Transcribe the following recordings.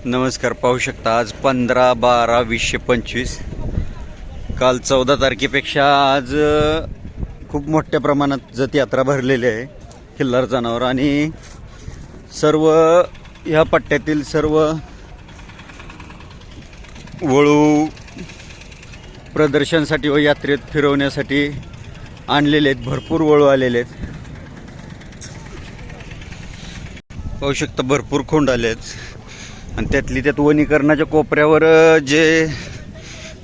नमस्कार. पाहू शकता आज 15/12/2025. काल 14 तारखेपेक्षा आज खूप मोठ्या प्रमाणात जतयात्रा भरलेली आहे. खिल्लार जनावर आणि सर्व ह्या पट्ट्यातील सर्व वळू प्रदर्शनासाठी व यात्रेत फिरवण्यासाठी आणलेले आहेत. भरपूर वळू आलेले आहेत. पाहू शकता भरपूर खोंड आले आहेत आणि त्यातली त्यात वनीकरणाच्या कोपऱ्यावर जे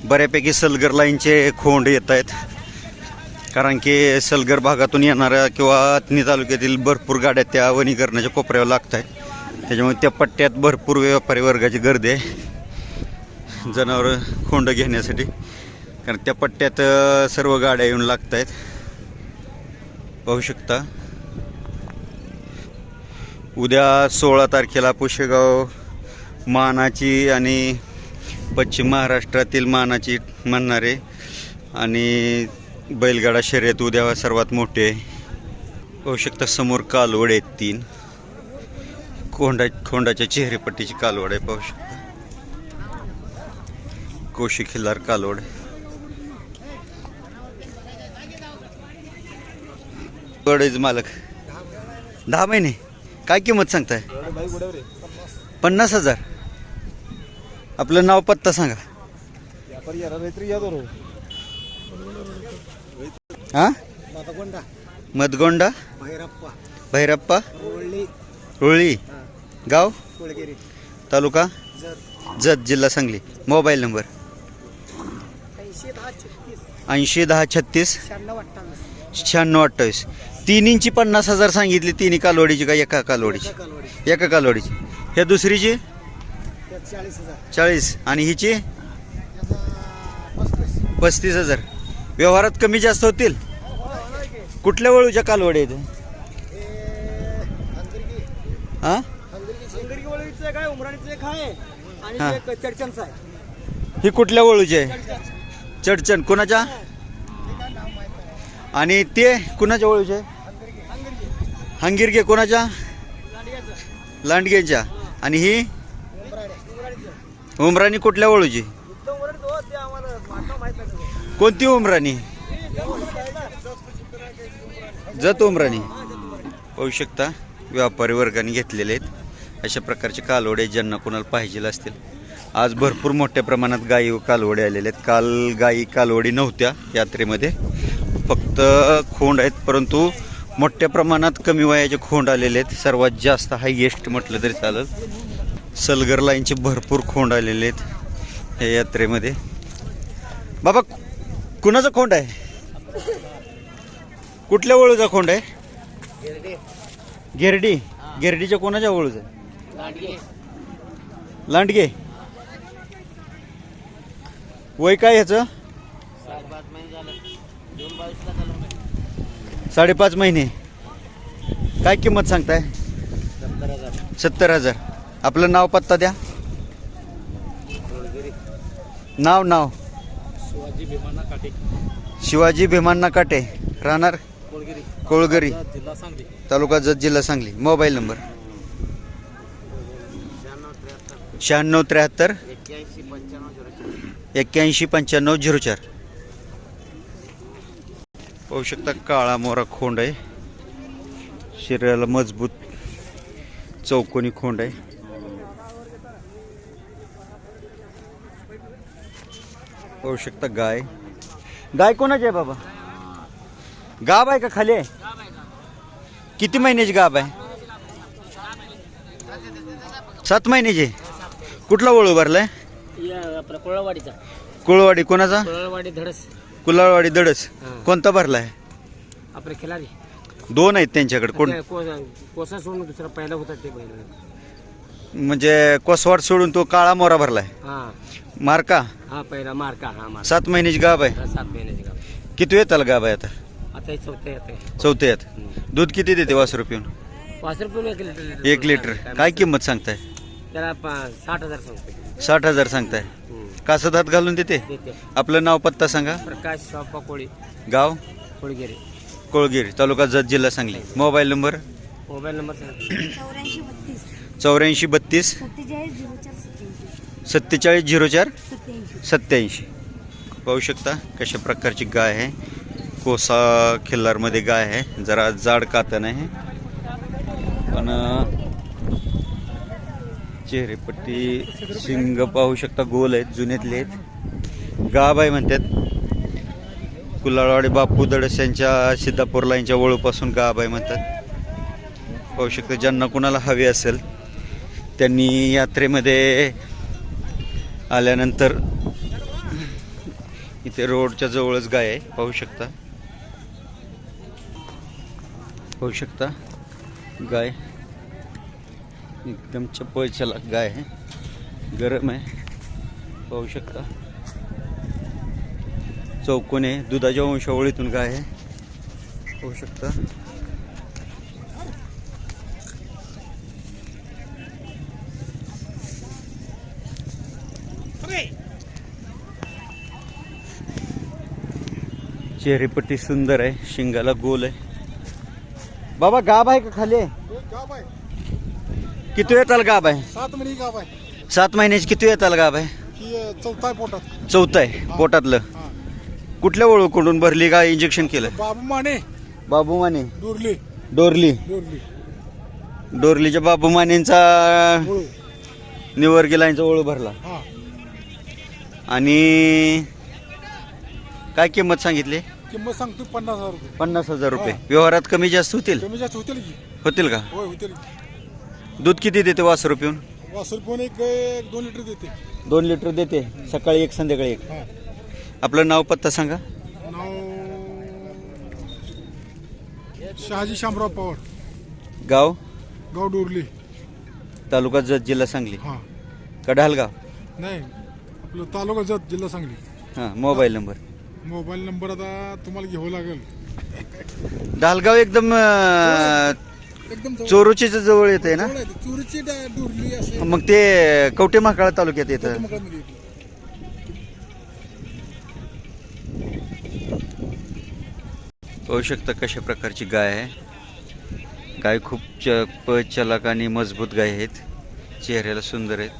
बऱ्यापैकी सलगर लाईनचे खोंड येत आहेत. कारण की सलगर भागातून येणाऱ्या किंवा अथणी तालुक्यातील भरपूर गाड्या त्या वनीकरणाच्या कोपऱ्यावर लागत आहेत. त्याच्यामुळे त्या पट्ट्यात भरपूर व्यापारी वर्गाची गर्दी आहे जनावर खोंड घेण्यासाठी. कारण त्या पट्ट्यात सर्व गाड्या येऊन लागत आहेत. पाहू शकता उद्या 16 तारखेला पुशेगाव मानाची आणि पश्चिम महाराष्ट्रातील मानाची म्हणणारे आणि बैलगाडा शर्यत उद्या सर्वात मोठे. पाहू शकता समोर कालवड आहेत 3 खोंडाच्या चेहरेपट्टीची कालवड आहे. पाहू शकता कोशी खिल्लार कालवड. मालक 10 महिने काय किंमत सांगताय? 50,000. आपलं नाव पत्ता सांगा. हा मदगोंडा भैरप्पा रुळी गाव तालुका जत जिल्हा सांगली. Mobile number 801036 9628. 3 इंची 50,000 सांगितली. 3 कालवडीची का एका कालवडीची? एका कालवडीची. ह्या दुसरीची 40 आणि हिची 35,000. व्यवहारात कमी जास्त होतील. कुठल्या वळूच्या कालवडी आहेत? हा ही कुठल्या वळूची आहे? चडचण. कोणाच्या? आणि ते कुणाच्या वळूचे आहे? हंगिरगे. कोणाच्या? लांडगेच्या. आणि ही उमराणी कुठल्या वळूची? कोणती उमराणी? जत उमराणी. पाहू शकता व्यापारी वर्गाने घेतलेले आहेत. अशा प्रकारचे कालवडे ज्यांना कोणाला पाहिजे असतील. आज भरपूर मोठ्या प्रमाणात गायी व कालवडे आलेले आहेत. काल गायी कालवडी नव्हत्या यात्रेमध्ये, फक्त खोंड आहेत. परंतु मोठ्या प्रमाणात कमी वयाचे खोंड आलेले आहेत. सर्वात जास्त हायएस्ट म्हटलं तरी चालेल. सलगर लाईनचे भरपूर खोंड आलेले आहेत या यात्रेमध्ये. बाबा कुणाचा खोंड आहे? कुठल्या वळूचा खोंड आहे? घेरडी. घेरडीच्या कोणाच्या वळूचा? लांडगे. वय काय ह्याचं? 5.5 महिने. काय किंमत सांगताय? 70,000. आपलं नाव पत्ता द्या. नाव शिवाजी भीमांना काटे. राहणार कोळगरी तालुका जत जिल्हा सांगली. Mobile number 9673 819504. पाहू शकता काळा मोरा खोंड आहे. शरीराला मजबूत चौकोनी खोंड आहे. पाहू शकता गाय. गाय कोणाची आहे बाबा? गाब आहे का खाली आहे? किती महिन्याची गाब आहे? 7 महिन्याची. कुठला वळू भरलाय? कुळवाडीचा. कुळवाडी. कोणाचा? धडस. कुलाळवाडी धडस. कोणता भरलाय? आपले खिलारी 2 आहेत त्यांच्याकडे. कोण? कोसा सोडून दुसरा पहिला होता ते बैल. म्हणजे कोसवाड सोडून तो काळा मोरा भरलाय. हा मार्का. हा पहिला मार्का. हा मार्का. 7 महिन्याची गाब आहे. 7 महिन्याची गाव. किती येताल गाब आहे आता? आता चौथे येते. चौथ्यात. दूध किती देते वासरू पिऊन? 5 रुपये 1 लिटर. 1 लिटर. काय किंमत सांगताय? त्याला 60,000 सांगते. 60,000 सांगताय. कासत हात घालून देते. आपलं नाव पत्ता सांगा. प्रकाश शॉपा कोळी. गाव कोळगिरी. कोळगिरी तालुका जत जिल्हा सांगली. Mobile number 8432 84 32 47 04 47 04 87 87. पाहू शकता कशा प्रकारची गाय आहे. कोसा खिल्लारमध्ये गाय आहे. जरा जाड कातन आहे पण चेहरेपट्टी शिंग पाहू शकता गोल आहेत, जुनेतले आहेत. गाभ आहे म्हणतात. कुलाळवाडी बापू दडस यांच्या सिद्धापूर लाईनच्या वळूपासून गाभ आहे म्हणतात. पाहू शकता ज्यांना कुणाला हवी असेल त्यांनी यात्रेमध्ये आल्यानंतर इथे रोडच्या जवळच गाय आहे. पाहू शकता गाय एकदम चप्पल चलाक गाय आहे. गरम आहे. पाहू शकता चौकोने दुधाच्या वंशावळीतून गाय आहे. पाहू शकता चेहरेपट्टी सुंदर आहे. शिंगाला गोल आहे. बाबा गाभ आहे का खाली आहे? गाव आहे किती वेळ गाभ आहे? 7 महिने गाव आहे 7 महिन्याची किती वेळ गाभ आहे? की चौथा आहे पोटात. चौथं आहे पोटातलं. हा. कुठल्या वळूकडून भरली का इंजेक्शन केलं? बाबू माने बाबू माने डोरली डोरली डोरली डोरलीच्या बाबू मानेंचा वळू. निवर्गी लाईनचा ओळू भरला. हा आणि काय किंमत सांगितली? किंमत सांगतो 50,000 रुपये. 50,000 रुपये. व्यवहारात कमी जास्त होतील? कमी जास्त होतील की? होतील का? होय होतील की. दूध किती देते वासरू पिऊन? वासर पण एक 2 लिटर देते. 2 लिटर देते. सकाळी 1 संध्याकाळी 1. हा आपलं नाव पत्ता सांगा. नाव शहाजी शामराव पवार, गाव? गाव डोरली. तालुका जत, जिल्हा सांगली. हा कढालगाव. नाही आपलं तालुका जत, जिल्हा सांगली. हां. Mobile number? मोबाईल नंबर आता तुम्हाला घ्यावं लागेल. डालगाव एकदम एकदम जवळ. चोरूच्या जवळ येते ना? जवळ आहे ते. चोरीची डोरली असे मग ते कवटे महाकाळ तालुक्यात येतं. मकामध्ये येते. पाहू शकता कशा प्रकारची गाय आहे. गाय खूप चलाक आणि मजबूत गाय आहेत. चेहऱ्याला सुंदर आहेत.